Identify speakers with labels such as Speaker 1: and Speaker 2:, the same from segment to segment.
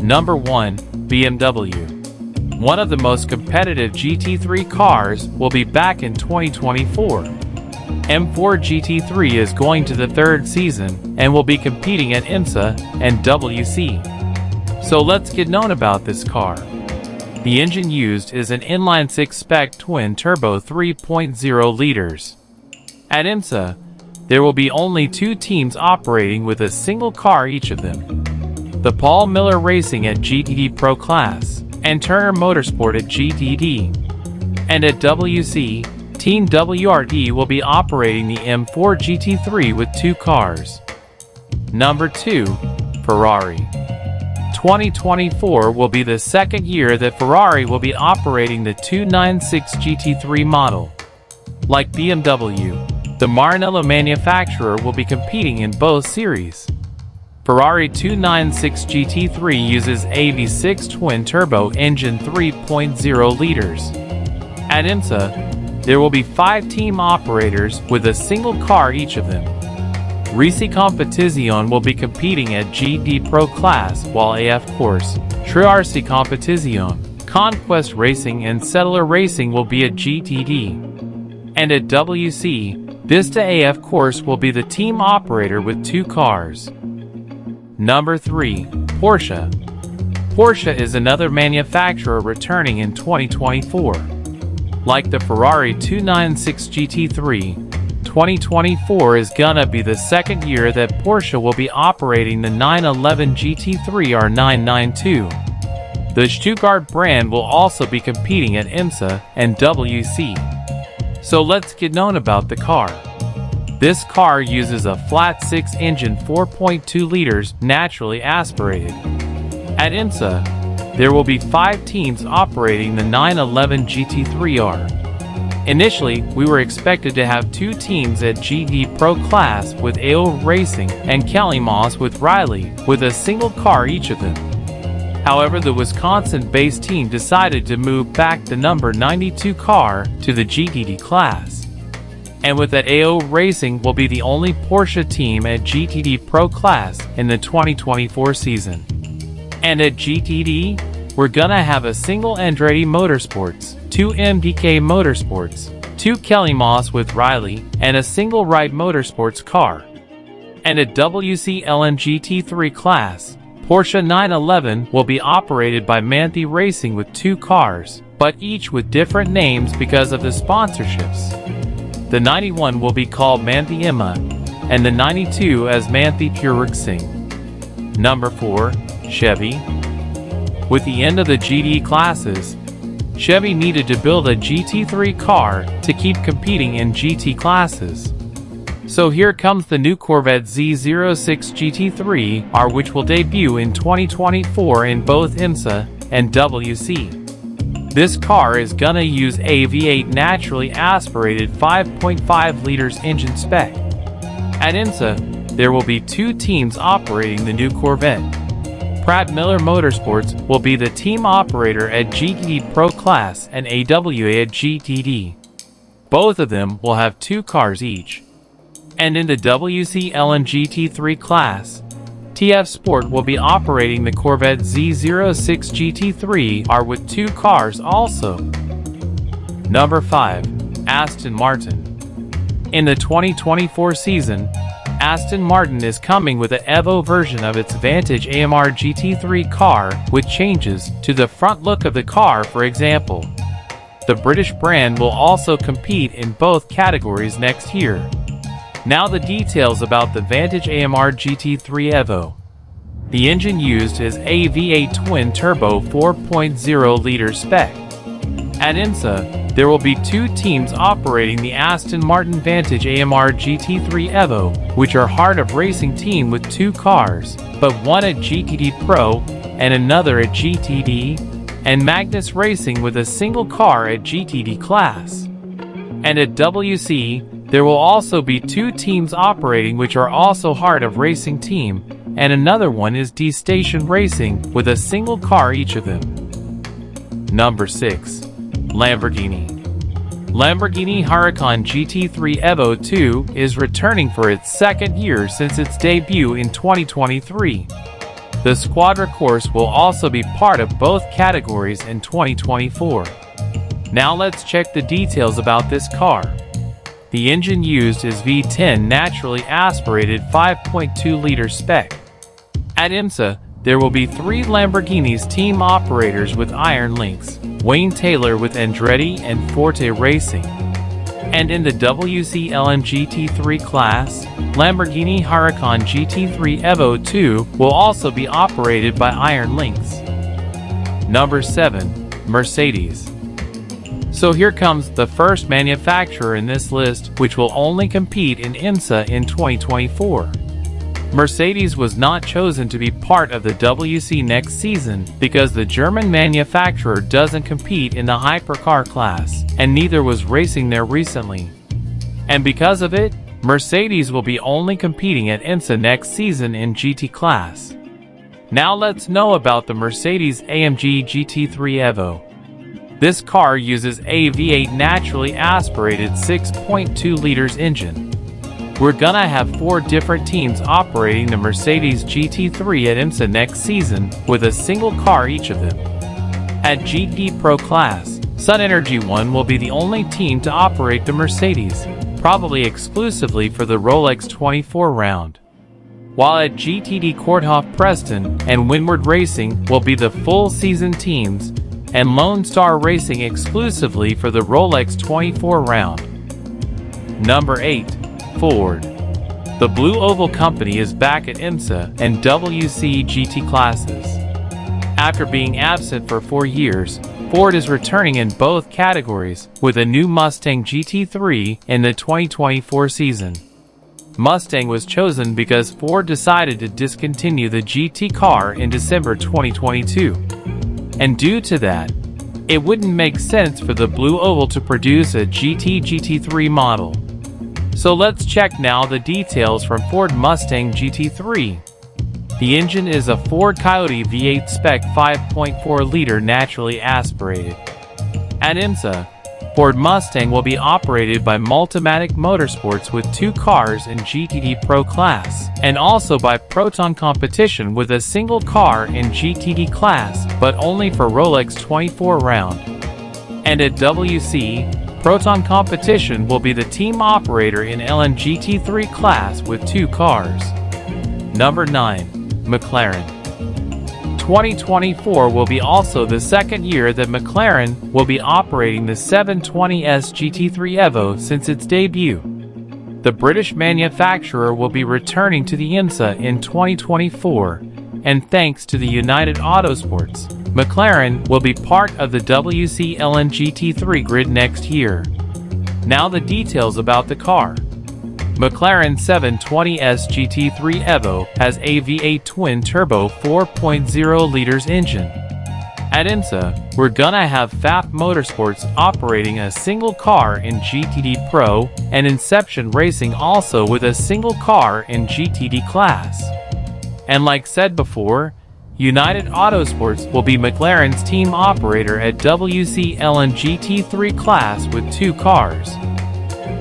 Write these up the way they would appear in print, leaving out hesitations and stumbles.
Speaker 1: Number 1. BMW. One of the most competitive GT3 cars will be back in 2024. M4 GT3 is going to the third season and will be competing at IMSA and WEC. So let's get known about this car. The engine used is an inline-six spec twin-turbo 3.0 liters. At IMSA, there will be only two teams operating with a single car each of them. The Paul Miller Racing at GT Pro Class and Turner Motorsport at GTD. And at WEC, Team WRT will be operating the M4 GT3 with two cars. Number 2. Ferrari. 2024 will be the second year that Ferrari will be operating the 296 GT3 model. Like BMW, the Maranello manufacturer will be competing in both series. Ferrari 296 GT3 uses a V6 twin-turbo engine 3.0 liters. At IMSA, there will be 5 team operators with a single car each of them. Risi Competizione will be competing at GT Pro Class, while AF Course, Triarsi Competizione, Conquest Racing and Settler Racing will be at GTD. And at WEC, Vista AF Course will be the team operator with two cars. Number 3. Porsche. Porsche is another manufacturer returning in 2024. Like the Ferrari 296 GT3, 2024 is gonna be the second year that Porsche will be operating the 911 GT3 R992. The Stuttgart brand will also be competing at IMSA and WEC. So let's get known about the car. This car uses a flat-six engine 4.2 liters naturally aspirated. At IMSA, there will be 5 teams operating the 911 GT3R. Initially, we were expected to have 2 teams at GT Pro Class with AO Racing and Kelly Moss with Riley, with a single car each of them. However, the Wisconsin-based team decided to move back the number 92 car to the GTD class. And with that, AO Racing will be the only Porsche team at GTD Pro Class in the 2024 season. And at GTD, we're gonna have a single Andretti Motorsports, 2 MDK Motorsports, 2 Kelly Moss with Riley, and a single Ride Motorsports car. And at WEC LNGT3 class, Porsche 911 will be operated by Manthey Racing with 2 cars, but each with different names because of the sponsorships. The 91 will be called Manthey IMA, and the 92 as Manthey Pururxing. Number 4. Chevy. With the end of the GT classes, Chevy needed to build a GT3 car to keep competing in GT classes. So here comes the new Corvette Z06 GT3R, which will debut in 2024 in both IMSA and WEC. This car is gonna use a V8 naturally aspirated 5.5 liters engine spec. At IMSA, there will be 2 teams operating the new Corvette. Pratt Miller Motorsports will be the team operator at GT Pro Class and AWA at GTD. Both of them will have 2 cars each. And in the WEC LNGT3 class, TF Sport will be operating the Corvette Z06 GT3R with 2 cars also. Number 5. Aston Martin. In the 2024 season, Aston Martin is coming with an Evo version of its Vantage AMR GT3 car with changes to the front look of the car, for example. The British brand will also compete in both categories next year. Now the details about the Vantage AMR GT3 Evo. The engine used is a V8 twin-turbo 4.0 liter spec. At IMSA, there will be 2 teams operating the Aston Martin Vantage AMR GT3 Evo, which are Heart of Racing team with 2 cars, but one at GTD Pro and another at GTD, and Magnus Racing with a single car at GTD class. And at WEC, there will also be 2 teams operating, which are also Heart of Racing team, and another one is D-Station Racing with a single car each of them. Number 6. Lamborghini. Lamborghini Huracan GT3 Evo 2 is returning for its second year since its debut in 2023. The Squadra course will also be part of both categories in 2024. Now let's check the details about this car. The engine used is V10 naturally aspirated 5.2-liter spec. At IMSA, there will be 3 Lamborghinis team operators with iron links, Wayne Taylor with Andretti and Forte Racing. And in the WEC GT3 class, Lamborghini Huracan GT3 Evo 2 will also be operated by iron links. Number 7. Mercedes. So here comes the first manufacturer in this list which will only compete in IMSA in 2024. Mercedes was not chosen to be part of the WEC next season because the German manufacturer doesn't compete in the hypercar class, and neither was racing there recently. And because of it, Mercedes will be only competing at IMSA next season in GT class. Now let's know about the Mercedes-AMG GT3 Evo. This car uses a V8 naturally aspirated 6.2 liters engine. We're gonna have 4 different teams operating the Mercedes GT3 at IMSA next season with a single car each of them. At GT Pro class, Sun Energy One will be the only team to operate the Mercedes, probably exclusively for the Rolex 24 round. While at GTD Courthoff Preston and Windward Racing will be the full season teams, and Lone Star Racing exclusively for the Rolex 24 round. Number 8. Ford. The Blue Oval Company is back at IMSA and WEC GT classes. After being absent for 4 years, Ford is returning in both categories with a new Mustang GT3 in the 2024 season. Mustang was chosen because Ford decided to discontinue the GT car in December 2022. And due to that, it wouldn't make sense for the Blue Oval to produce a GT3 model. So let's check now the details from Ford Mustang GT3. The engine is a Ford Coyote V8 spec 5.4-liter naturally aspirated. At IMSA, Ford Mustang will be operated by Multimatic Motorsports with 2 cars in GTD Pro class, and also by Proton Competition with a single car in GTD class, but only for Rolex 24 round. And at WEC, Proton Competition will be the team operator in LNGT3 class with 2 cars. Number 9. McLaren. 2024 will be also the second year that McLaren will be operating the 720S GT3 Evo since its debut. The British manufacturer will be returning to the IMSA in 2024, and thanks to the United Autosports, McLaren will be part of the WEC LNGT3 grid next year. Now the details about the car. McLaren 720S GT3 Evo has a V8 twin-turbo 4.0 liters engine. At IMSA, we're gonna have FAF Motorsports operating a single car in GTD Pro and Inception Racing also with a single car in GTD class. And like said before, United Autosports will be McLaren's team operator at WEC LNGT3 class with 2 cars.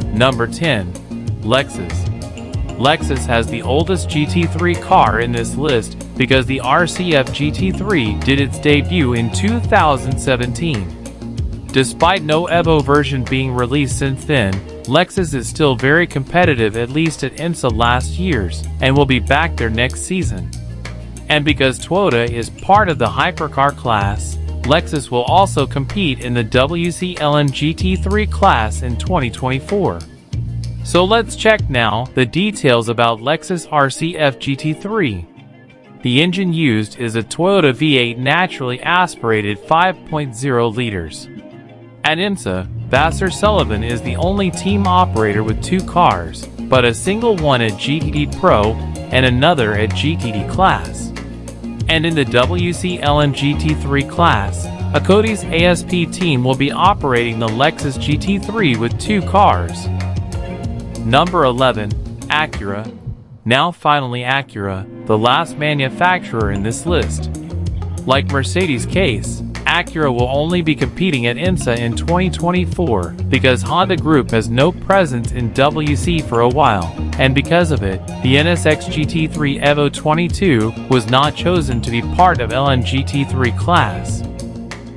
Speaker 1: Number 10. Lexus. Lexus has the oldest GT3 car in this list because the RCF GT3 did its debut in 2017. Despite no Evo version being released since then, Lexus is still very competitive at least at IMSA last year's and will be back there next season. And because Toyota is part of the hypercar class, Lexus will also compete in the WEC LNGT3 class in 2024. So let's check now the details about Lexus RCF GT3. The engine used is a Toyota V8 naturally aspirated 5.0 liters. At IMSA, Vassar Sullivan is the only team operator with 2 cars, but a single one at GTD Pro and another at GTD class. And in the WEC LNGT3 class, Acody's ASP team will be operating the Lexus GT3 with 2 cars. Number 11. Acura. Now finally Acura, the last manufacturer in this list. Like Mercedes' case, Acura will only be competing at IMSA in 2024 because Honda Group has no presence in WEC for a while, and because of it, the NSX GT3 Evo 22 was not chosen to be part of LN GT3 class.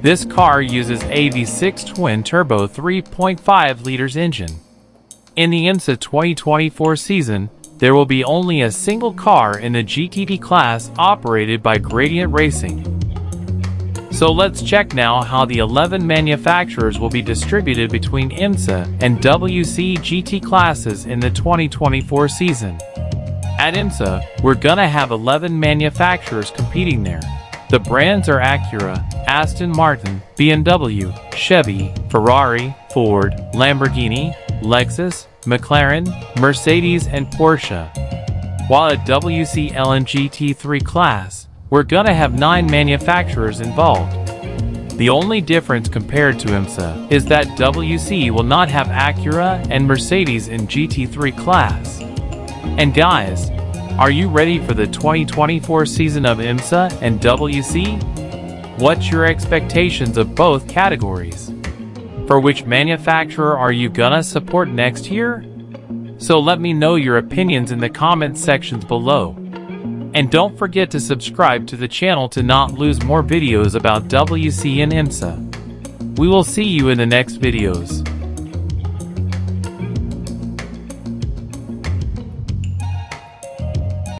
Speaker 1: This car uses a V6 twin-turbo 3.5 liters engine. In the IMSA 2024 season, there will be only a single car in the GT class operated by Gradient Racing. So let's check now how the 11 manufacturers will be distributed between IMSA and WEC GT classes in the 2024 season. At IMSA, we're gonna have 11 manufacturers competing there. The brands are Acura, Aston Martin, BMW, Chevy, Ferrari, Ford, Lamborghini, Lexus, McLaren, Mercedes, and Porsche. While at WEC LN GT3 class, we're gonna have 9 manufacturers involved. The only difference compared to IMSA is that WEC will not have Acura and Mercedes in GT3 class. And guys, are you ready for the 2024 season of IMSA and WEC? What's your expectations of both categories? For which manufacturer are you gonna support next year? So let me know your opinions in the comment sections below. And don't forget to subscribe to the channel to not lose more videos about WEC and IMSA. We will see you in the next videos.